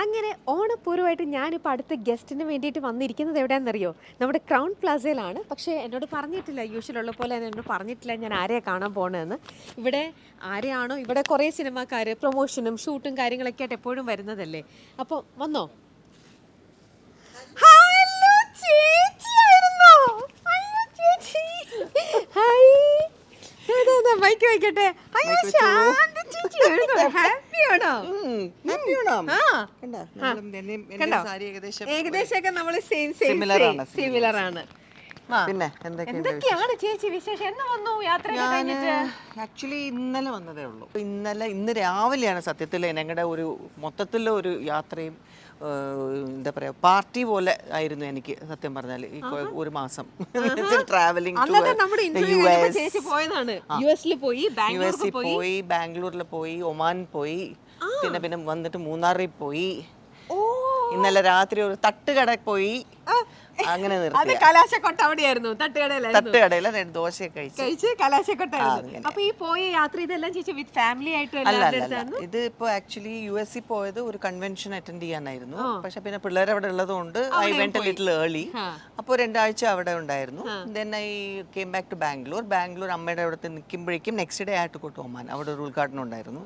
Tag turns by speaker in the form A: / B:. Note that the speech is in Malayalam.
A: അങ്ങനെ ഓണപ്പൂരമായിട്ട് ഞാനിപ്പോൾ അടുത്ത ഗസ്റ്റിന് വേണ്ടിയിട്ട് വന്നിരിക്കുന്നത് എവിടെയാണെന്നറിയോ? നമ്മുടെ ക്രൗൺ പ്ലാസയിലാണ്. പക്ഷേ എന്നോട് പറഞ്ഞിട്ടില്ല, യൂഷ്വലുള്ള പോലെ തന്നെ എന്നോട് പറഞ്ഞിട്ടില്ല ഞാൻ ആരെയാണ് കാണാൻ പോകണമെന്ന്. ഇവിടെ ആരെയാണോ, ഇവിടെ കുറേ സിനിമാക്കാർ പ്രൊമോഷനും ഷൂട്ടും കാര്യങ്ങളൊക്കെ ആയിട്ട് എപ്പോഴും വരുന്നതല്ലേ. അപ്പോൾ വന്നോ? ഹലോ ചേച്ചിയായിരുന്നോ? അയ്യോ ചേച്ചി, ഹായ്. മൈക്ക് വയ്ക്കട്ടെ. അയ്യോ ശാന്ത ചേച്ചിയായിരുന്നോ? ഹാപ്പിയാണോ? ഏകദേശമൊക്കെ നമ്മൾ സിമിലർ ആണ്.
B: പിന്നെ
A: എന്തൊക്കെയാണ് ചേച്ചി വിശേഷം? എന്ന് വന്നു യാത്രയൊക്കെ കഴിഞ്ഞിട്ട്?
B: ആക്ച്വലി ഇന്നലെ വന്നതേ ഉള്ളൂ. ഇന്ന് രാവിലെയാണ് സത്യത്തിൽ ഞങ്ങളുടെ ഒരു മൊത്തത്തിലുള്ള ഒരു യാത്രയും എന്താ പറയാ പാർട്ടി പോലെ ആയിരുന്നു എനിക്ക് സത്യം പറഞ്ഞാൽ ഈ ഒരു മാസം ട്രാവലിംഗ് പോയി, ബാംഗ്ലൂരിൽ പോയി, ഒമാൻ പോയി, പിന്നെ വന്നിട്ട് മൂന്നാറിൽ പോയി, ഇന്നലെ രാത്രി ഒരു തട്ടുകട പോയി, അങ്ങനെ തട്ടുകടയില രണ്ട് ദോശയൊക്കെ കഴിച്ച്
A: കലാശക്കൊട്ടായിരുന്നു. അപ്പൊ ഈ പോയ യാത്ര ഇതെല്ലാം ചേച്ചി വിത്ത് ഫാമിലി ആയിട്ട്?
B: ഇത് ഇപ്പൊ ആക്ച്വലി US പോയത് ഒരു കൺവെൻഷൻ അറ്റൻഡ് ചെയ്യാനായിരുന്നു. പക്ഷെ പിന്നെ പിള്ളേർ അവിടെ ഉള്ളതുകൊണ്ട് I went a little early. അപ്പോൾ 2 ആഴ്ച അവിടെ ഉണ്ടായിരുന്നു. Then I came back to Bangalore. അമ്മയുടെ അവിടെ നിൽക്കുമ്പോഴേക്കും നെക്സ്റ്റ് ഡേ ആയിട്ട് ഒമാൻ അവിടെ ഒരു ഉദ്ഘാടനം ഉണ്ടായിരുന്നു.